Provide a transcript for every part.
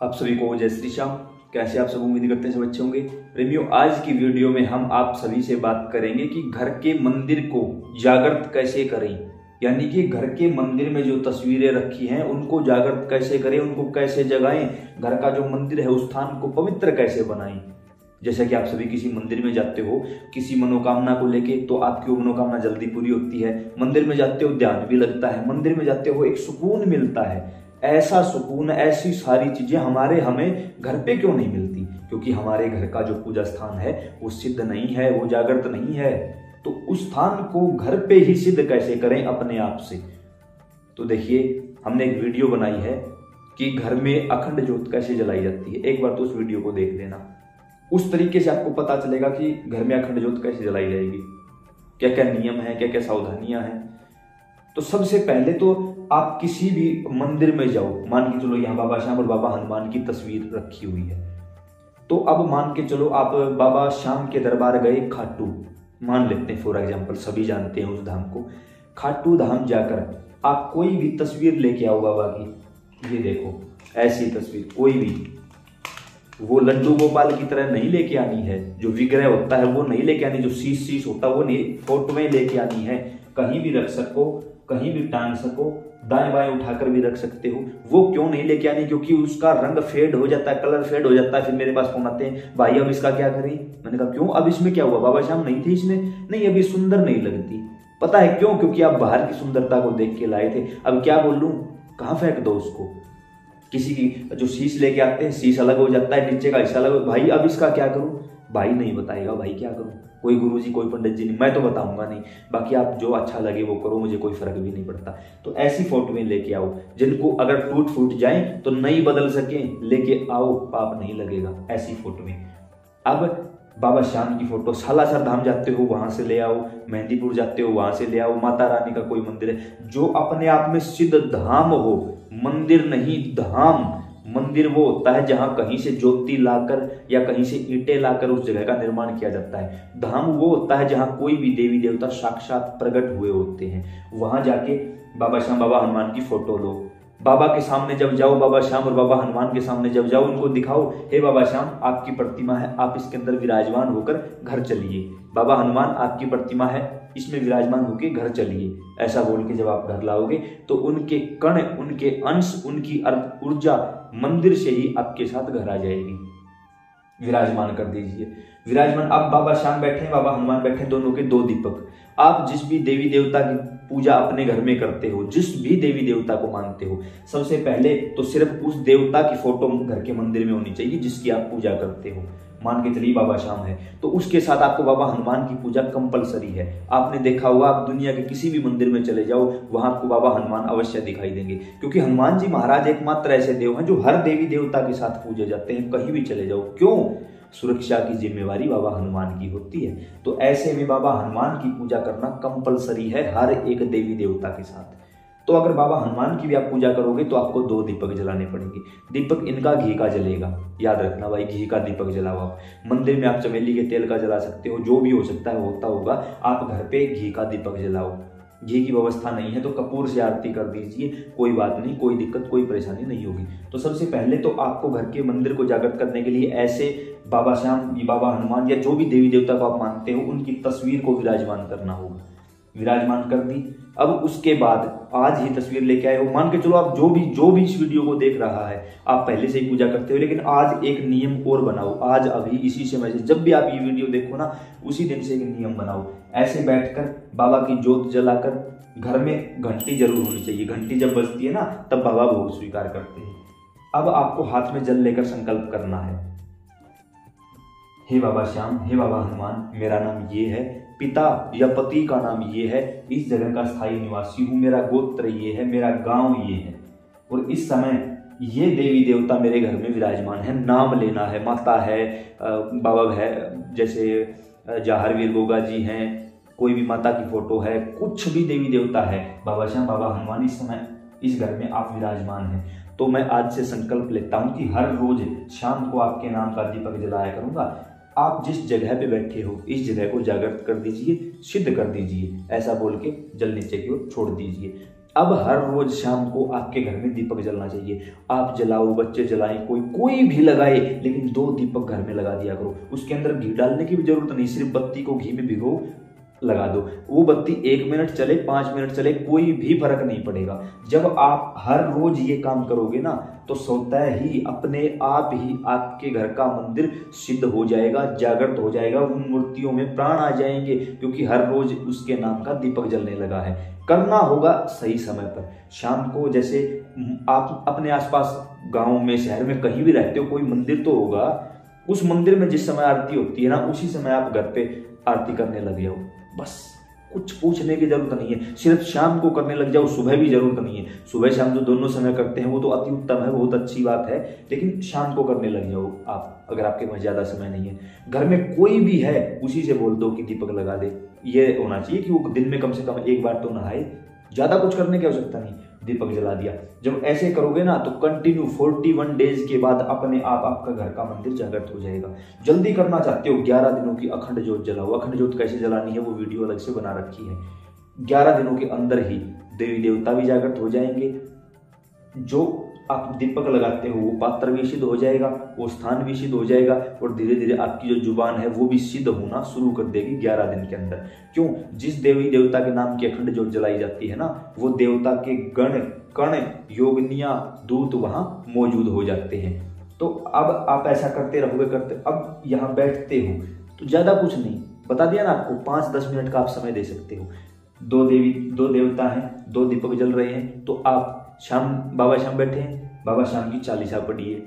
आप सभी को जय श्री श्याम। कैसे आप सब उम्मीद करते हैं सब अच्छे होंगे। प्रेमियों, आज की वीडियो में हम आप सभी से बात करेंगे कि घर के मंदिर को जागृत कैसे करें, यानी कि घर के मंदिर में जो तस्वीरें रखी हैं उनको जागृत कैसे करें, उनको कैसे जगाएं, घर का जो मंदिर है उस स्थान को पवित्र कैसे बनाएं। जैसा कि आप सभी किसी मंदिर में जाते हो किसी मनोकामना को लेके, तो आपकी वो मनोकामना जल्दी पूरी होती है। मंदिर में जाते हो ध्यान भी लगता है, मंदिर में जाते हो एक सुकून मिलता है। ऐसा सुकून, ऐसी सारी चीजें हमें घर पे क्यों नहीं मिलती? क्योंकि हमारे घर का जो पूजा स्थान है वो सिद्ध नहीं है, वो जागृत नहीं है। तो उस स्थान को घर पे ही सिद्ध कैसे करें अपने आप से। तो देखिए, हमने एक वीडियो बनाई है कि घर में अखंड ज्योत कैसे जलाई जाती है। एक बार तो उस वीडियो को देख लेना, उस तरीके से आपको पता चलेगा कि घर में अखंड ज्योत कैसे जलाई जाएगी, क्या क्या नियम है, क्या क्या सावधानियां हैं। तो सबसे पहले तो आप किसी भी मंदिर में जाओ, मान के चलो यहाँ बाबा श्याम और बाबा हनुमान की तस्वीर रखी हुई है, तो अब मान के चलो आप बाबा श्याम के दरबार गए खाटू, मान लेते हैं फॉर एग्जांपल, सभी जानते हैं उस धाम को। खाटू धाम जाकर आप कोई भी तस्वीर लेके आओ बाबा की, ये देखो ऐसी तस्वीर, कोई भी, वो लड्डू गोपाल की तरह नहीं लेके आनी है, जो विग्रह होता है वो नहीं लेके आनी, जो शीश होता है वो नहीं, फोटो में लेके आनी है। कहीं भी रख सको, कहीं भी टांग सको, दाएं बाएं उठाकर भी रख सकते हो। वो क्यों नहीं लेके आनी? क्योंकि उसका रंग फेड हो जाता है, कलर फेड हो जाता है। फिर मेरे पास फोन आते हैं, भाई अब इसका क्या करें? मैंने कहा क्यों, अब इसमें क्या हुआ? बाबा श्याम नहीं थे इसमें? नहीं, अभी सुंदर नहीं लगती। पता है क्यों? क्योंकि आप बाहर की सुंदरता को देख के लाए थे। अब क्या बोल लूं, कहाँ फेंक दो उसको? किसी की जो शीश लेके आते हैं, शीश अलग हो जाता है, नीचे का हिस्सा अलग, भाई अब इसका क्या करूं? भाई नहीं बताएगा, भाई क्या करूं? कोई गुरुजी, कोई पंडित जी नहीं, मैं तो बताऊंगा नहीं। बाकी आप जो अच्छा लगे वो करो, मुझे कोई फर्क भी नहीं पड़ता। तो ऐसी फोटोएं लेके आओ जिनको अगर टूट फूट जाए तो नहीं बदल सके, लेके आओ, पाप नहीं लगेगा। ऐसी फोटोएं। अब बाबा श्याम की फोटो, सालासर धाम जाते हो वहां से ले आओ, मेहंदीपुर जाते हो वहां से ले आओ, माता रानी का कोई मंदिर है जो अपने आप में सिद्ध धाम हो, मंदिर नहीं धाम। मंदिर वो होता है जहां कहीं से ज्योति लाकर या कहीं से ईंटें लाकर उस जगह का निर्माण किया जाता है। धाम वो होता है जहां कोई भी देवी देवता साक्षात प्रकट हुए होते हैं। वहां जाके बाबा श्याम, बाबा हनुमान की फोटो लो, बाबा के सामने जब जाओ, बाबा श्याम और बाबा हनुमान के सामने जब जाओ, उनको दिखाओ, हे बाबा श्याम आपकी प्रतिमा है, आप इसके अंदर विराजमान होकर घर चलिए। बाबा हनुमान आपकी प्रतिमा है, इसमें विराजमान होकर घर चलिए। ऐसा बोल के जब आप घर लाओगे तो उनके कण, उनके अंश, उनकी ऊर्जा मंदिर से ही आपके साथ घर आ जाएगी। विराजमान कर दीजिए। विराजमान, अब बाबा श्याम बैठे, बाबा हनुमान बैठे, दोनों के दो दीपक। आप जिस भी देवी देवता की पूजा अपने घर में करते हो, जिस भी देवी देवता को मानते हो, सबसे पहले तो सिर्फ उस देवता की फोटो घर के मंदिर में होनी चाहिए जिसकी आप पूजा करते हो। मान के चलिए बाबा श्याम है तो उसके साथ आपको बाबा हनुमान की पूजा कंपलसरी है। आपने देखा होगा, आप दुनिया के किसी भी मंदिर में चले जाओ, वहां आपको बाबा हनुमान अवश्य दिखाई देंगे, क्योंकि हनुमान जी महाराज एकमात्र ऐसे देव हैं जो हर देवी देवता के साथ पूजे जाते हैं। कहीं भी चले जाओ, क्यों? सुरक्षा की जिम्मेवारी बाबा हनुमान की होती है। तो ऐसे में बाबा हनुमान की पूजा करना कंपलसरी है हर एक देवी देवता के साथ। तो अगर बाबा हनुमान की भी आप पूजा करोगे तो आपको दो दीपक जलाने पड़ेंगे। दीपक इनका घी का जलेगा, याद रखना भाई, घी का दीपक जलाओ आप। मंदिर में आप चमेली के तेल का जला सकते हो, जो भी हो सकता है होता होगा। आप घर पे घी का दीपक जलाओ। घी की व्यवस्था नहीं है तो कपूर से आरती कर दीजिए, कोई बात नहीं, कोई दिक्कत, कोई परेशानी नहीं होगी। तो सबसे पहले तो आपको घर के मंदिर को जागृत करने के लिए ऐसे बाबा श्याम, बाबा हनुमान या जो भी देवी देवता को आप मानते हो उनकी तस्वीर को विराजमान करना होगा। विराजमान कर दी। अब उसके बाद आज ही तस्वीर लेके आए हो, मान के चलो आप जो भी इस वीडियो को देख रहा है आप पहले से ही पूजा करते हो, लेकिन आज एक नियम और बनाओ। आज अभी इसी समय से, जब भी आप ये वीडियो देखो ना, उसी दिन से एक नियम बनाओ। ऐसे बैठकर बाबा की ज्योत जलाकर, घर में घंटी जरूर होनी चाहिए, घंटी जब बजती है ना तब बाबा भोग स्वीकार करते हैं। अब आपको हाथ में जल लेकर संकल्प करना है, हे बाबा श्याम, हे बाबा हनुमान, मेरा नाम ये है, पिता या पति का नाम ये है, इस जगह का स्थायी निवासी हूँ, मेरा गोत्र ये है, मेरा गांव ये है, और इस समय ये देवी देवता मेरे घर में विराजमान है। नाम लेना है, माता है, बाबा है, जैसे जाहरवीर गोगा जी हैं, कोई भी माता की फोटो है, कुछ भी देवी देवता है, बाबा श्याम, बाबा हनुमान इस समय इस घर में आप विराजमान हैं। तो मैं आज से संकल्प लेता हूँ कि हर रोज शाम को आपके नाम का दीपक जलाया करूंगा। आप जिस जगह पे बैठे हो इस जगह को जागृत कर दीजिए, सिद्ध कर दीजिए। ऐसा बोल के जल नीचे की ओर छोड़ दीजिए। अब हर रोज शाम को आपके घर में दीपक जलना चाहिए। आप जलाओ, बच्चे जलाएं, कोई भी लगाए, लेकिन 2 दीपक घर में लगा दिया करो। उसके अंदर घी डालने की भी जरूरत नहीं, सिर्फ बत्ती को घी में भिगो लगा दो। वो बत्ती 1 मिनट चले, 5 मिनट चले, कोई भी फर्क नहीं पड़ेगा। जब आप हर रोज ये काम करोगे ना, तो स्वतः ही अपने आप ही आपके घर का मंदिर सिद्ध हो जाएगा, जागृत हो जाएगा, उन मूर्तियों में प्राण आ जाएंगे, क्योंकि हर रोज उसके नाम का दीपक जलने लगा है। करना होगा सही समय पर, शाम को। जैसे आप अपने आसपास गांव में, शहर में, कहीं भी रहते हो, कोई मंदिर तो होगा, उस मंदिर में जिस समय आरती होती है ना, उसी समय आप घर पे आरती करने लग जाओ। बस कुछ पूछने की जरूरत नहीं है, सिर्फ शाम को करने लग जाओ, सुबह भी जरूरत नहीं है। सुबह शाम जो दोनों समय करते हैं वो तो अति उत्तम है, बहुत अच्छी बात है, लेकिन शाम को करने लग जाओ आप, अगर आपके पास ज्यादा समय नहीं है। घर में कोई भी है, उसी से बोल दो कि दीपक लगा दे। ये होना चाहिए कि वो दिन में कम से कम 1 बार तो नहाए, ज्यादा कुछ करने की आवश्यकता नहीं, दीपक जला दिया। जब ऐसे करोगे ना, तो कंटिन्यू 41 डेज के बाद अपने आप आपका घर का मंदिर जागृत हो जाएगा। जल्दी करना चाहते हो, 11 दिनों की अखंड ज्योत जलाओ। अखंड ज्योत कैसे जलानी है वो वीडियो अलग से बना रखी है। 11 दिनों के अंदर ही देवी देवता भी जागृत हो जाएंगे, जो आप दीपक लगाते हो वो पात्र भी सिद्ध हो जाएगा, वो स्थान भी सिद्ध हो जाएगा, और धीरे धीरे आपकी जो जुबान है वो भी सिद्ध होना शुरू कर देगी 11 दिन के अंदर। क्यों? जिस देवी देवता के नाम की अखंड ज्योत जलाई जाती है ना, वो देवता के गण कण योगिनियां दूत वहां मौजूद हो जाते हैं। तो अब आप ऐसा करते रहोगे, अब यहाँ बैठते हो तो ज्यादा कुछ नहीं, बता दिया ना आपको, 5-10 मिनट का आप समय दे सकते हो। 2 देवता हैं, 2 दीपक जल रहे हैं, तो आप बाबा शाम बैठे हैं, बाबा शाम की चालीसा पढ़िए,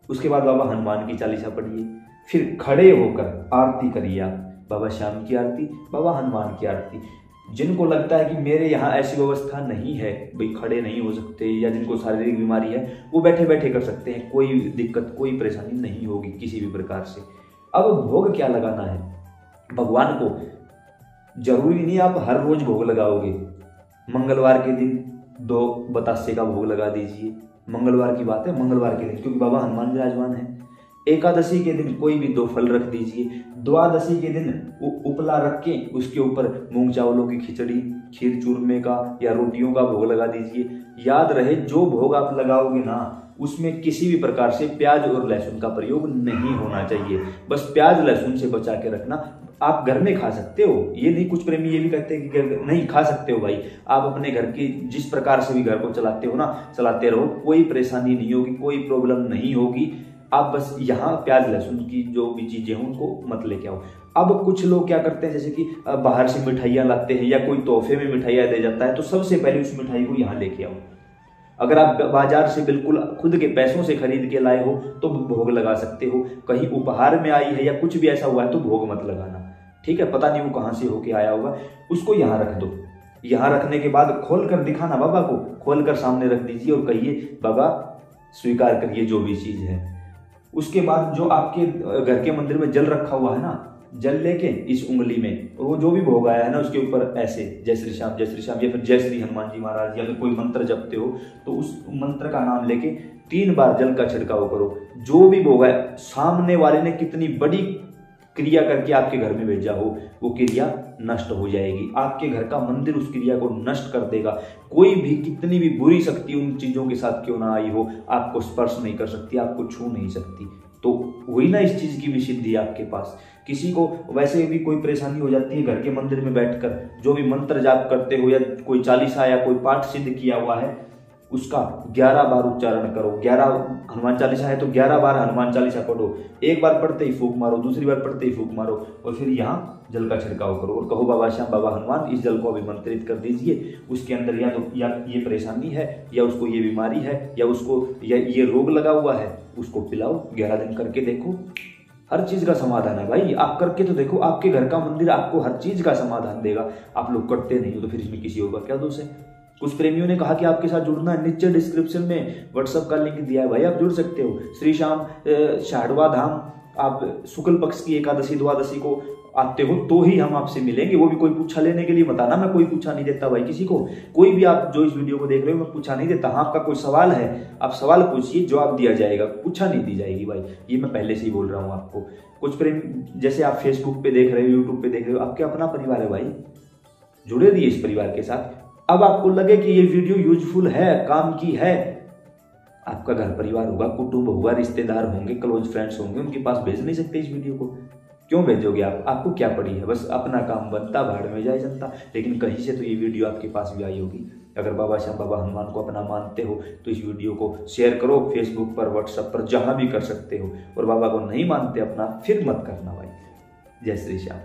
उसके बाद बाबा हनुमान की चालीसा पढ़िए, फिर खड़े होकर आरती करिए आप, बाबा शाम की आरती, बाबा हनुमान की आरती। जिनको लगता है कि मेरे यहाँ ऐसी व्यवस्था नहीं है, भाई खड़े नहीं हो सकते, या जिनको शारीरिक बीमारी है, वो बैठे बैठे कर सकते हैं, कोई दिक्कत, कोई परेशानी नहीं होगी किसी भी प्रकार से। अब भोग क्या लगाना है भगवान को? जरूरी नहीं आप हर रोज भोग लगाओगे। मंगलवार के दिन 2 बतासे का भोग लगा दीजिए, मंगलवार की बात है, मंगलवार के दिन, क्योंकि बाबा हनुमान विराजमान है। एकादशी के दिन कोई भी 2 फल रख दीजिए। द्वादशी के दिन उपला रख के उसके ऊपर मूंग चावलों की खिचड़ी, खीर चूरमे का या रोटियों का भोग लगा दीजिए। याद रहे, जो भोग आप लगाओगे ना, उसमें किसी भी प्रकार से प्याज और लहसुन का प्रयोग नहीं होना चाहिए। बस प्याज लहसुन से बचा के रखना। आप घर में खा सकते हो, ये नहीं, कुछ प्रेमी ये भी कहते हैं कि नहीं खा सकते हो। भाई आप अपने घर की जिस प्रकार से भी घर को चलाते हो ना, चलाते रहो, कोई परेशानी नहीं होगी, कोई प्रॉब्लम नहीं होगी। आप बस यहाँ प्याज लहसुन की जो भी चीजें हैं उनको मत लेके आओ। अब कुछ लोग क्या करते हैं, जैसे कि बाहर से मिठाइयाँ लाते हैं या कोई तोहफे में मिठाइयाँ दे जाता है, तो सबसे पहले उस मिठाई को यहाँ लेके आओ। अगर आप बाजार से बिल्कुल खुद के पैसों से खरीद के लाए हो तो भोग लगा सकते हो। कहीं उपहार में आई है या कुछ भी ऐसा हुआ है तो भोग मत लगाना, ठीक है? पता नहीं वो कहाँ से होके आया होगा, उसको यहाँ रख दो। यहाँ रखने के बाद खोल कर दिखाना, बाबा को खोल कर सामने रख दीजिए और कहिए बाबा स्वीकार करिए जो भी चीज है। उसके बाद जो आपके घर के मंदिर में जल रखा हुआ है ना, जल लेके इस उंगली में, और वो जो भी भोग आया है ना उसके ऊपर ऐसे जय श्री श्याम या फिर जय श्री हनुमान जी महाराज, या फिर कोई मंत्र जपते हो तो उस मंत्र का नाम लेके 3 बार जल का छिड़काव करो। जो भी भोग है, सामने वाले ने कितनी बड़ी क्रिया करके आपके घर में भेजा हो, वो क्रिया नष्ट हो जाएगी। आपके घर का मंदिर उस क्रिया को नष्ट कर देगा। कोई भी कितनी भी बुरी शक्ति उन चीजों के साथ क्यों ना आई हो, आपको स्पर्श नहीं कर सकती, आपको छू नहीं सकती। तो हुई ना इस चीज की भी सिद्धि आपके पास। किसी को वैसे भी कोई परेशानी हो जाती है, घर के मंदिर में बैठकर जो भी मंत्र जाप करते हो या कोई चालीसा या कोई पाठ सिद्ध किया हुआ है उसका 11 बार उच्चारण करो। 11 हनुमान चालीसा है तो 11 बार हनुमान चालीसा पढ़ो। एक बार पढ़ते ही फूंक मारो, दूसरी बार पढ़ते ही फूंक मारो, और फिर यहाँ जल का छिड़काव करो और कहो बाबा श्याम, बाबा हनुमान, इस जल को अभिमंत्रित कर दीजिए। उसके अंदर या तो या ये परेशानी है, या उसको ये बीमारी है, या उसको या ये रोग लगा हुआ है, उसको पिलाओ। 11 दिन करके देखो, हर चीज का समाधान है भाई। आप करके तो देखो, आपके घर का मंदिर आपको हर चीज का समाधान देगा। आप लोग करते नहीं हो तो फिर इसमें किसी और का क्या दोष है? कुछ प्रेमियों ने कहा कि आपके साथ जुड़ना है, नीचे डिस्क्रिप्शन में व्हाट्सएप का लिंक दिया है भाई, आप जुड़ सकते हो। श्री श्याम शारदवा धाम, आप शुक्ल पक्ष की एकादशी द्वादशी को आते हो तो ही हम आपसे मिलेंगे। वो भी कोई पूछा लेने के लिए मत आना, मैं कोई पूछा नहीं देता भाई किसी को। कोई भी आप जो इस वीडियो को देख रहे हो, मैं पूछा नहीं देता। हाँ, आपका कोई सवाल है, आप सवाल पूछिए, जवाब दिया जाएगा, पूछा नहीं दी जाएगी भाई। ये मैं पहले से ही बोल रहा हूँ आपको। कुछ प्रेम, जैसे आप फेसबुक पे देख रहे हो, यूट्यूब पे देख रहे हो, आपके अपना परिवार है भाई, जुड़े रहिए इस परिवार के साथ। अब आपको लगे कि ये वीडियो यूजफुल है, काम की है, आपका घर परिवार होगा, कुटुंब होगा, रिश्तेदार होंगे, क्लोज फ्रेंड्स होंगे, उनके पास भेज नहीं सकते इस वीडियो को। क्यों भेजोगे आप? आपको क्या पड़ी है? बस अपना काम बनता, भाड़ में जाए जनता। लेकिन कहीं से तो ये वीडियो आपके पास भी आई होगी। अगर बाबा श्याम बाबा हनुमान को अपना मानते हो तो इस वीडियो को शेयर करो, फेसबुक पर, व्हाट्सएप पर, जहां भी कर सकते हो। और बाबा को नहीं मानते अपना, फिर मत करना भाई। जय श्री श्याम।